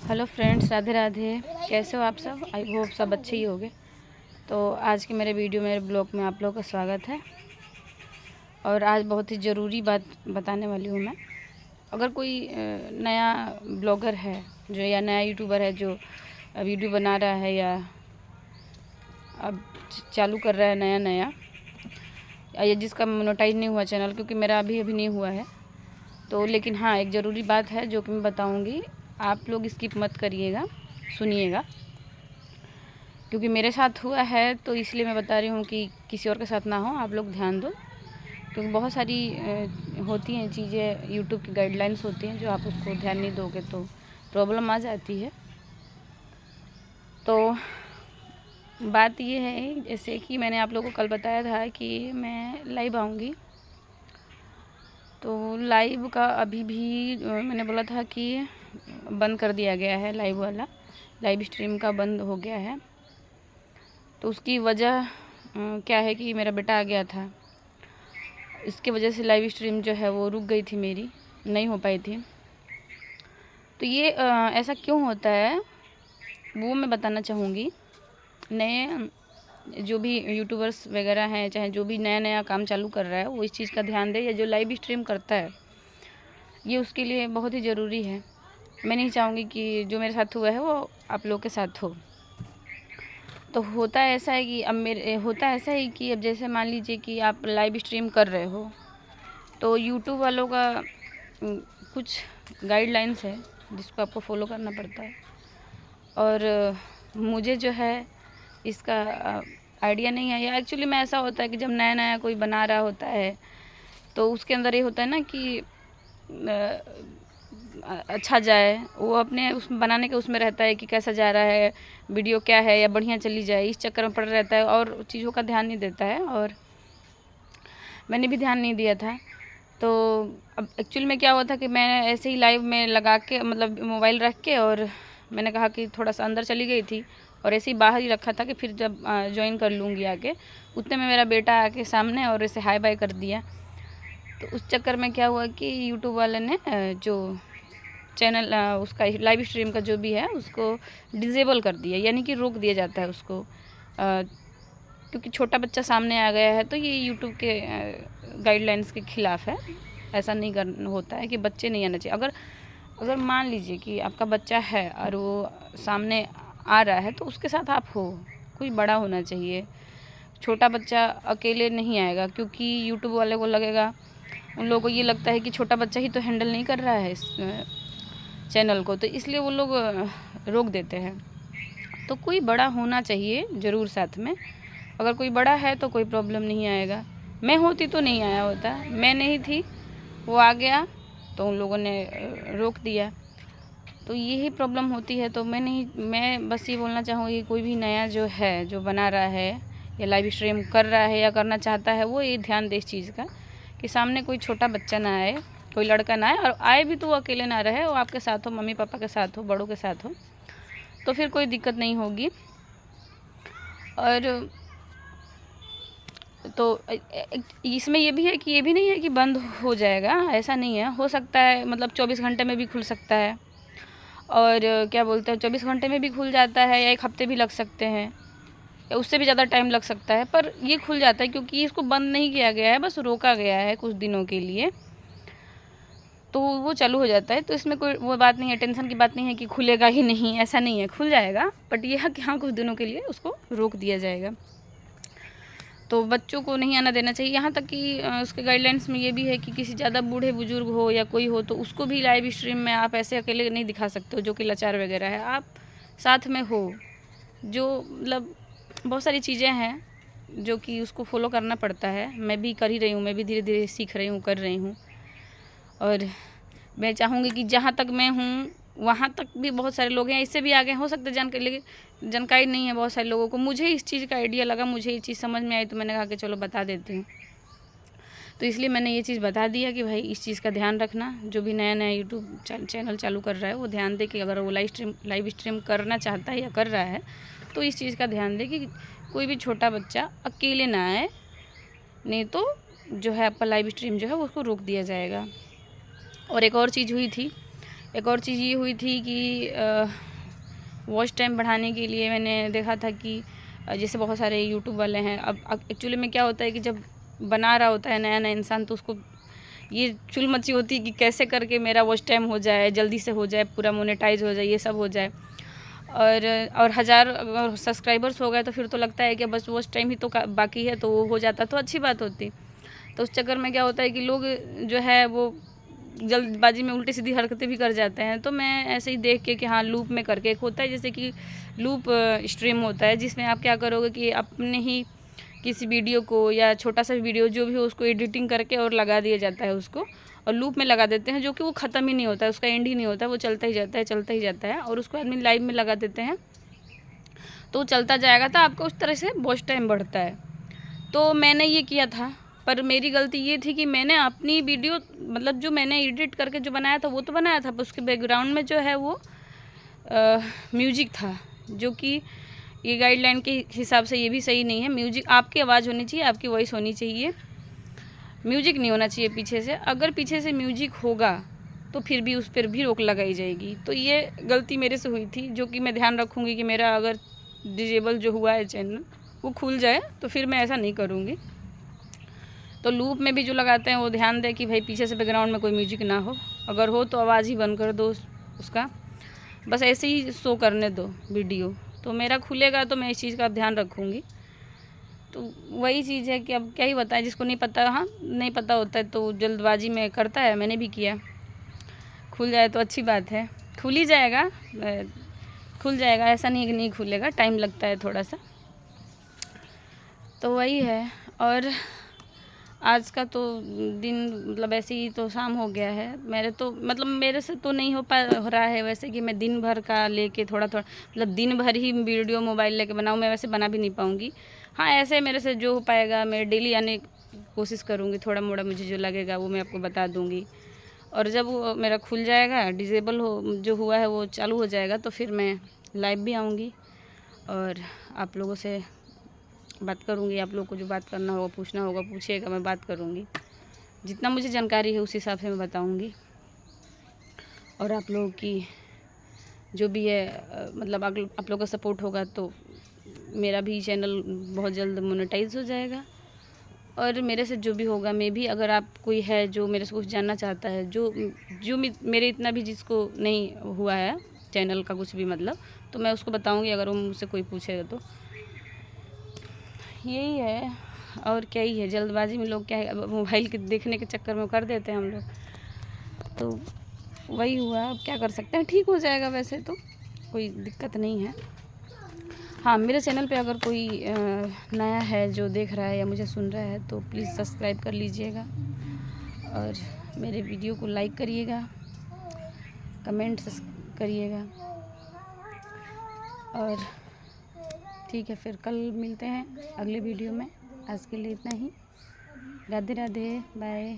Hello friends, Radhe Radhe. कैसे हो आप सब? आई होप सब अच्छे ही होंगे। तो आज के मेरे ब्लॉग में आप लोगों का स्वागत है। और आज बहुत ही ज़रूरी बात बताने वाली हूँ मैं। अगर कोई नया ब्लॉगर है जो या नया यूट्यूबर है जो वीडियो बना रहा है या अब चालू कर रहा है नया नया, या जिसका मोनेटाइज नहीं हुआ चैनल, क्योंकि मेरा अभी नहीं हुआ है, तो लेकिन हाँ, एक ज़रूरी बात है जो कि मैं बताऊँगी। आप लोग स्किप मत करिएगा, सुनिएगा, क्योंकि मेरे साथ हुआ है तो इसलिए मैं बता रही हूँ कि किसी और के साथ ना हो। आप लोग ध्यान दो, क्योंकि बहुत सारी होती हैं चीज़ें, यूट्यूब की गाइडलाइंस होती हैं, जो आप उसको ध्यान नहीं दोगे तो प्रॉब्लम आ जाती है। तो बात ये है, जैसे कि मैंने आप लोगों को कल बताया था कि मैं लाइव आऊँगी, तो लाइव का अभी भी मैंने बोला था कि बंद कर दिया गया है। लाइव वाला लाइव स्ट्रीम का बंद हो गया है। तो उसकी वजह क्या है कि मेरा बेटा आ गया था, इसके वजह से लाइव स्ट्रीम जो है वो रुक गई थी, मेरी नहीं हो पाई थी। तो ये ऐसा क्यों होता है वो मैं बताना चाहूँगी। नए जो भी यूट्यूबर्स वगैरह हैं, चाहे जो भी नया नया काम चालू कर रहा है, वो इस चीज़ का ध्यान दे, या जो लाइव स्ट्रीम करता है, ये उसके लिए बहुत ही ज़रूरी है। मैं नहीं चाहूँगी कि जो मेरे साथ हुआ है वो आप लोग के साथ हो। तो होता ऐसा है कि अब जैसे मान लीजिए कि आप लाइव स्ट्रीम कर रहे हो, तो यूट्यूब वालों का कुछ गाइडलाइंस है जिसको आपको फॉलो करना पड़ता है। और मुझे जो है इसका आइडिया नहीं है, या एक्चुअली में ऐसा होता है कि जब नया नया कोई बना रहा होता है तो उसके अंदर ये होता है ना कि अच्छा जाए, वो अपने उस बनाने के उसमें रहता है कि कैसा जा रहा है वीडियो, क्या है, या बढ़िया चली जाए, इस चक्कर में पड़ रहता है और चीज़ों का ध्यान नहीं देता है। और मैंने भी ध्यान नहीं दिया था। तो अब एक्चुअल में क्या हुआ था कि मैं ऐसे ही लाइव में लगा के, मतलब मोबाइल रख के, और मैंने कहा कि थोड़ा सा अंदर चली गई थी और ऐसे ही बाहर ही रखा था कि फिर जब ज्वाइन कर लूँगी आके, उतने में मेरा बेटा आके सामने और ऐसे हाई बाय कर दिया। तो उस चक्कर में क्या हुआ कि यूट्यूब वाले ने जो चैनल उसका लाइव स्ट्रीम का जो भी है उसको डिसेबल कर दिया, यानी कि रोक दिया जाता है उसको, क्योंकि छोटा बच्चा सामने आ गया है। तो ये यूट्यूब के गाइडलाइंस के ख़िलाफ़ है। ऐसा नहीं करना होता है कि बच्चे नहीं आना चाहिए। अगर मान लीजिए कि आपका बच्चा है और वो सामने आ रहा है, तो उसके साथ आप हो, कोई बड़ा होना चाहिए। छोटा बच्चा अकेले नहीं आएगा, क्योंकि यूट्यूब वाले को लगेगा, उन लोगों को ये लगता है कि छोटा बच्चा ही तो हैंडल नहीं कर रहा है इस चैनल को, तो इसलिए वो लोग रोक देते हैं। तो कोई बड़ा होना चाहिए ज़रूर साथ में। अगर कोई बड़ा है तो कोई प्रॉब्लम नहीं आएगा। मैं होती तो नहीं आया होता, मैं नहीं थी, वो आ गया तो उन लोगों ने रोक दिया। तो यही प्रॉब्लम होती है। तो मैं बस ये बोलना चाहूँगी, कोई भी नया जो है, जो बना रहा है या लाइव स्ट्रीम कर रहा है या करना चाहता है, वो ये ध्यान दे इस चीज़ का कि सामने कोई छोटा बच्चा ना आए, कोई लड़का ना आए, और आए भी तो वो अकेले ना रहे, वो आपके साथ हो, मम्मी पापा के साथ हो, बड़ों के साथ हो, तो फिर कोई दिक्कत नहीं होगी। और तो इसमें ये भी है कि ये भी नहीं है कि बंद हो जाएगा, ऐसा नहीं है। हो सकता है, मतलब 24 घंटे में भी खुल सकता है, और क्या बोलते हैं, 24 घंटे में भी खुल जाता है, या 1 हफ्ते भी लग सकते हैं, या उससे भी ज़्यादा टाइम लग सकता है, पर ये खुल जाता है क्योंकि इसको बंद नहीं किया गया है, बस रोका गया है कुछ दिनों के लिए, तो वो चालू हो जाता है। तो इसमें कोई वो बात नहीं है, टेंशन की बात नहीं है कि खुलेगा ही नहीं, ऐसा नहीं है, खुल जाएगा, बट ये है कि हाँ, कुछ दिनों के लिए उसको रोक दिया जाएगा। तो बच्चों को नहीं आना देना चाहिए। यहाँ तक कि उसके गाइडलाइंस में ये भी है कि किसी ज़्यादा बूढ़े बुजुर्ग हो या कोई हो, तो उसको भी लाइव स्ट्रीम में आप ऐसे अकेले नहीं दिखा सकते हो, जो कि लाचार वगैरह है, आप साथ में हो। जो मतलब बहुत सारी चीज़ें हैं जो कि उसको फॉलो करना पड़ता है। मैं भी कर ही रही हूँ, मैं भी धीरे धीरे सीख रही हूँ, कर रही हूँ। और मैं चाहूँगी कि जहाँ तक मैं हूँ वहाँ तक भी बहुत सारे लोग हैं, इससे भी आगे हो सकते जानकारी, लेकिन जानकारी नहीं है बहुत सारे लोगों को। मुझे इस चीज़ का आइडिया लगा, मुझे ये चीज़ समझ में आई, तो मैंने कहा कि चलो बता देती हूँ। तो इसलिए मैंने ये चीज़ बता दिया कि भाई इस चीज़ का ध्यान रखना। जो भी नया नया यूट्यूब चैनल चालू कर रहा है, वो ध्यान दे कि अगर वो लाइव स्ट्रीम करना चाहता है या कर रहा है, तो इस चीज़ का ध्यान दे कि कोई भी छोटा बच्चा अकेले ना आए, नहीं तो जो है आपका लाइव स्ट्रीम जो है वो उसको रोक दिया जाएगा। और एक और चीज़ हुई थी एक और चीज़ ये हुई थी कि वॉच टाइम बढ़ाने के लिए मैंने देखा था कि जैसे बहुत सारे यूट्यूब वाले हैं, अब एक्चुअली में क्या होता है कि जब बना रहा होता है नया नया इंसान, तो उसको ये चुल मची होती है कि कैसे करके मेरा वॉच टाइम हो जाए, जल्दी से हो जाए, पूरा मोनेटाइज हो जाए, ये सब हो जाए। और 1000 अगर सब्सक्राइबर्स हो गए तो फिर तो लगता है कि बस वॉच टाइम ही तो बाकी है, तो वो हो जाता तो अच्छी बात होती। तो उस चक्कर में क्या होता है कि लोग जो है वो जल्दबाजी में उल्टी सीधी हरकतें भी कर जाते हैं। तो मैं ऐसे ही देख के कि हाँ, लूप में करके एक होता है जैसे कि लूप स्ट्रीम होता है, जिसमें आप क्या करोगे कि अपने ही किसी वीडियो को या छोटा सा वीडियो जो भी हो उसको एडिटिंग करके और लगा दिया जाता है उसको, और लूप में लगा देते हैं, जो कि वो ख़त्म ही नहीं होता है, उसका एंड ही नहीं होता है, वो चलता ही जाता है, चलता ही जाता है। और उसको आदमी लाइव में लगा देते हैं तो वो चलता जाएगा, तो आपका उस तरह से वॉच टाइम बढ़ता है। तो मैंने ये किया था, पर मेरी गलती ये थी कि मैंने अपनी वीडियो मतलब जो मैंने एडिट करके जो बनाया था वो तो बनाया था, पर उसके बैकग्राउंड में जो है वो म्यूजिक था, जो कि ये गाइडलाइन के हिसाब से ये भी सही नहीं है। म्यूजिक आपकी आवाज़ होनी चाहिए, आपकी वॉइस होनी चाहिए, म्यूजिक नहीं होना चाहिए पीछे से। अगर पीछे से म्यूजिक होगा तो फिर भी उस पर भी रोक लगाई जाएगी। तो ये गलती मेरे से हुई थी, जो कि मैं ध्यान रखूँगी कि मेरा अगर डिजेबल जो हुआ है चैनल वो खुल जाए तो फिर मैं ऐसा नहीं करूँगी। तो लूप में भी जो लगाते हैं वो ध्यान दें कि भाई पीछे से बैकग्राउंड में कोई म्यूजिक ना हो, अगर हो तो आवाज़ ही बंद कर दो उसका, बस ऐसे ही शो करने दो वीडियो। तो मेरा खुलेगा तो मैं इस चीज़ का ध्यान रखूँगी। तो वही चीज़ है कि अब क्या ही बताएं, जिसको नहीं पता, हाँ नहीं पता होता है तो जल्दबाजी में करता है, मैंने भी किया। खुल जाए तो अच्छी बात है, खुल ही जाएगा, खुल जाएगा, ऐसा नहीं कि नहीं खुलेगा, टाइम लगता है थोड़ा सा। तो वही है। और आज का तो दिन मतलब ऐसे ही तो शाम हो गया है। मेरे से तो नहीं हो रहा है वैसे कि मैं दिन भर का लेके थोड़ा थोड़ा मतलब दिन भर ही वीडियो मोबाइल लेके बनाऊँ, मैं वैसे बना भी नहीं पाऊँगी। हाँ, ऐसे मेरे से जो हो पाएगा मैं डेली आने की कोशिश करूँगी, थोड़ा मोड़ा मुझे जो लगेगा वो मैं आपको बता दूँगी। और जब वो मेरा खुल जाएगा, डिसेबल हो जो हुआ है वो चालू हो जाएगा, तो फिर मैं लाइव भी आऊँगी और आप लोगों से बात करूँगी। आप लोग को जो बात करना होगा, पूछना होगा, पूछिएगा, मैं बात करूँगी। जितना मुझे जानकारी है उस हिसाब से मैं बताऊँगी। और आप लोगों की जो भी है मतलब आप लोग का सपोर्ट होगा तो मेरा भी चैनल बहुत जल्द मोनेटाइज हो जाएगा। और मेरे से जो भी होगा, मैं भी अगर आप कोई है जो मेरे से कुछ जानना चाहता है, जो मेरे इतना भी जिसको नहीं हुआ है चैनल का कुछ भी मतलब, तो मैं उसको बताऊँगी अगर वो मुझसे कोई पूछेगा तो। यही है और क्या ही है, जल्दबाजी में लोग क्या है, मोबाइल के देखने के चक्कर में कर देते हैं हम लोग। तो वही हुआ, अब क्या कर सकते हैं, ठीक हो जाएगा, वैसे तो कोई दिक्कत नहीं है। हाँ, मेरे चैनल पे अगर कोई नया है जो देख रहा है या मुझे सुन रहा है तो प्लीज़ सब्सक्राइब कर लीजिएगा और मेरे वीडियो को लाइक करिएगा, कमेंट करिएगा। और ठीक है, फिर कल मिलते हैं अगले वीडियो में। आज के लिए इतना ही। राधे राधे, बाय।